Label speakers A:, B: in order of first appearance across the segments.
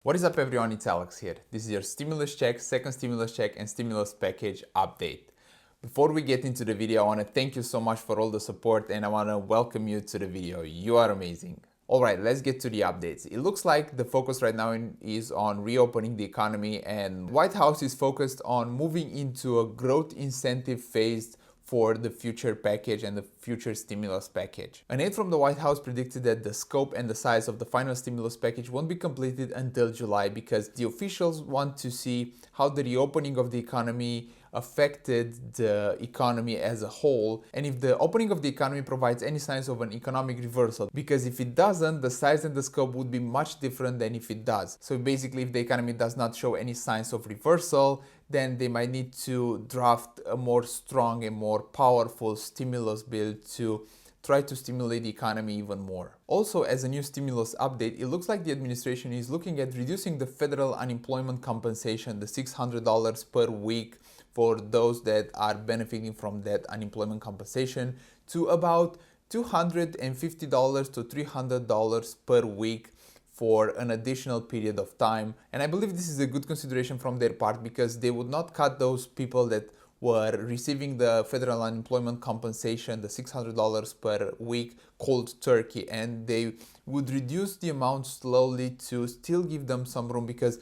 A: What is up everyone, it's Alex here. This is your stimulus check, second stimulus check and stimulus package update. Before we get into the video, I want to thank you so much for all the support and I want to welcome you to the video. You are amazing. Alright, let's get to the updates. It looks like the focus right now is on reopening the economy, and White House is focused on moving into a growth incentive phase for the future package and the future stimulus package. An aide from the White House predicted that the scope and the size of the final stimulus package won't be completed until July because the officials want to see how the reopening of the economy affected the economy as a whole, and if the opening of the economy provides any signs of an economic reversal, because if it doesn't, the size and the scope would be much different than if it does. So basically, if the economy does not show any signs of reversal, then they might need to draft a more strong and more powerful stimulus bill to try to stimulate the economy even more. Also, as a new stimulus update, it looks like the administration is looking at reducing the federal unemployment compensation, the $600 per week for those that are benefiting from that unemployment compensation, to about $250 to $300 per week for an additional period of time. And I believe this is a good consideration from their part because they would not cut those people that were receiving the federal unemployment compensation, the $600 per week, cold turkey, and they would reduce the amount slowly to still give them some room, because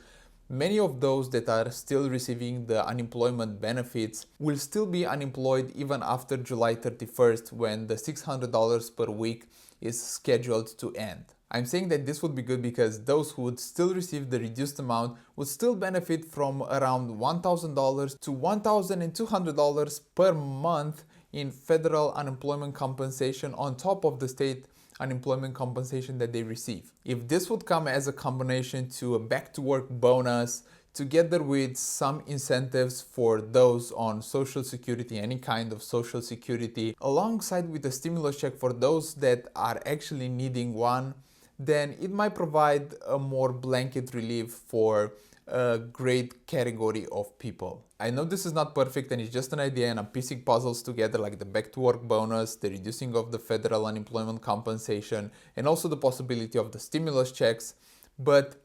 A: many of those that are still receiving the unemployment benefits will still be unemployed even after July 31st, when the $600 per week is scheduled to end. I'm saying that this would be good because those who would still receive the reduced amount would still benefit from around $1,000 to $1,200 per month in federal unemployment compensation on top of the state unemployment compensation that they receive. If this would come as a combination to a back to work bonus, together with some incentives for those on Social Security, any kind of Social Security, alongside with a stimulus check for those that are actually needing one, then it might provide a more blanket relief for a great category of people. I know this is not perfect and it's just an idea, and I'm piecing puzzles together, like the back to work bonus, the reducing of the federal unemployment compensation, and also the possibility of the stimulus checks, but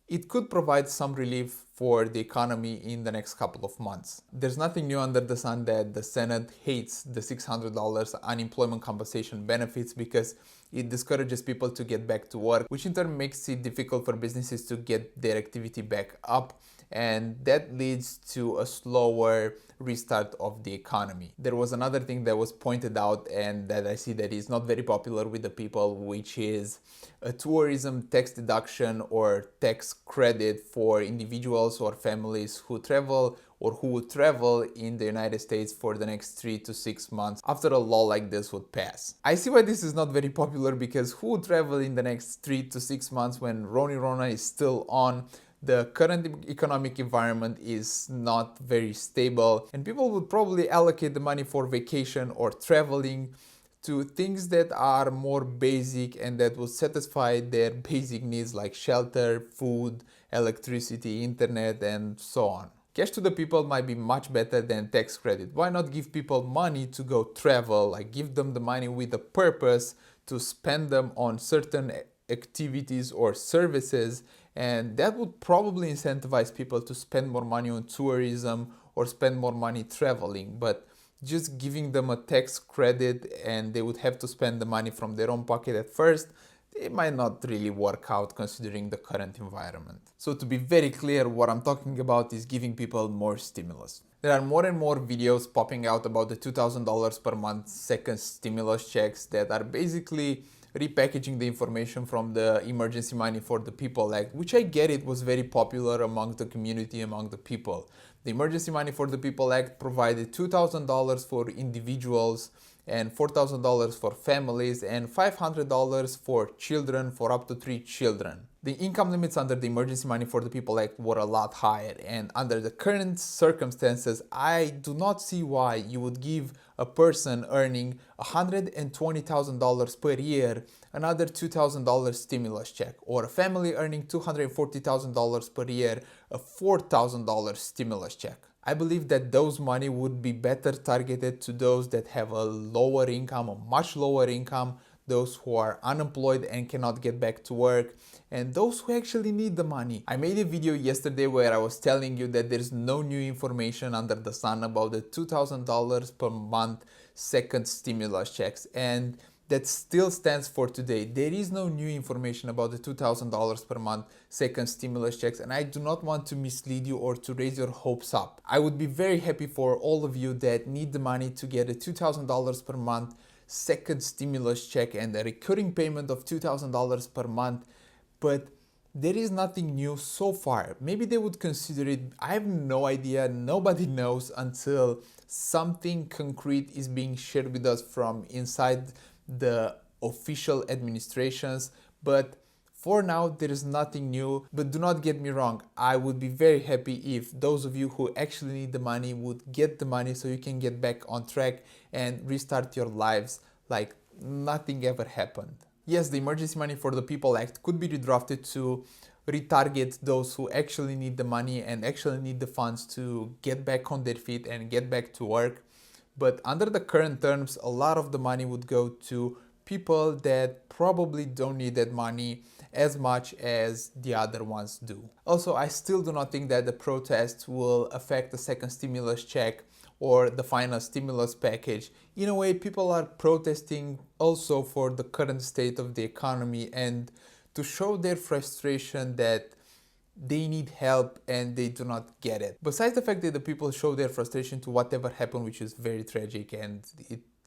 A: it could provide some relief for the economy in the next couple of months. There's nothing new under the sun that the Senate hates the $600 unemployment compensation benefits because it discourages people to get back to work, which in turn makes it difficult for businesses to get their activity back up, and that leads to a slower restart of the economy. There was another thing that was pointed out and that I see that is not very popular with the people, which is a tourism tax deduction or tax credit for individuals or families who travel or who would travel in the United States for the next 3 to 6 months after a law like this would pass. I see why this is not very popular, because who would travel in the next 3 to 6 months when Rona is still on? The current economic environment is not very stable, and people would probably allocate the money for vacation or traveling to things that are more basic and that will satisfy their basic needs like shelter, food, electricity, internet, and so on. Cash to the people might be much better than tax credit. Why not give people money to go travel? Like, give them the money with a purpose to spend them on certain activities or services, and that would probably incentivize people to spend more money on tourism or spend more money traveling. But just giving them a tax credit and they would have to spend the money from their own pocket at first, it might not really work out considering the current environment. So to be very clear, what I'm talking about is giving people more stimulus. There are more and more videos popping out about the $2,000 per month second stimulus checks that are basically repackaging the information from the Emergency Money for the People Act, which I get it was very popular among the community, among the people. The Emergency Money for the People Act provided $2,000 for individuals and $4,000 for families and $500 for children, for up to 3 children. The income limits under the Emergency Money for the People Act were a lot higher, and under the current circumstances, I do not see why you would give a person earning $120,000 per year another $2,000 stimulus check, or a family earning $240,000 per year a $4,000 stimulus check. I believe that those money would be better targeted to those that have a lower income, a much lower income, those who are unemployed and cannot get back to work, and those who actually need the money. I made a video yesterday where I was telling you that there's no new information under the sun about the $2,000 per month second stimulus checks, and that still stands for today. There is no new information about the $2,000 per month second stimulus checks, and I do not want to mislead you or to raise your hopes up. I would be very happy for all of you that need the money to get a $2,000 per month second stimulus check and a recurring payment of $2,000 per month, but there is nothing new so far. Maybe they would consider it. I have no idea. Nobody knows until something concrete is being shared with us from inside the official administrations. But for now, there is nothing new. But do not get me wrong, I would be very happy if those of you who actually need the money would get the money so you can get back on track and restart your lives like nothing ever happened. Yes, the Emergency Money for the People Act could be redrafted to retarget those who actually need the money and actually need the funds to get back on their feet and get back to work. But under the current terms, a lot of the money would go to people that probably don't need that money as much as the other ones do. Also, I still do not think that the protests will affect the second stimulus check or the final stimulus package. In a way, people are protesting also for the current state of the economy and to show their frustration that they need help and they do not get it. Besides the fact that the people show their frustration to whatever happened, which is very tragic, and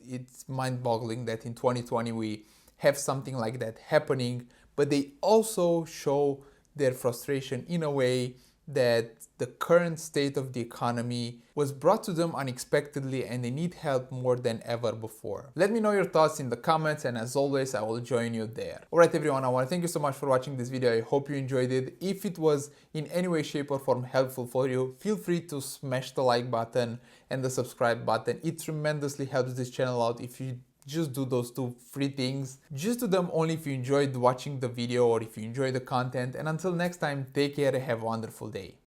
A: it's mind-boggling that in 2020 we have something like that happening, but they also show their frustration in a way that the current state of the economy was brought to them unexpectedly and they need help more than ever before. Let me know your thoughts in the comments, and as always, I will join you there. Alright everyone, I want to thank you so much for watching this video. I hope you enjoyed it. If it was in any way, shape or form helpful for you, feel free to smash the like button and the subscribe button. It tremendously helps this channel out if you just do those two free things. Just do them only if you enjoyed watching the video or if you enjoy the content. And until next time, take care and have a wonderful day.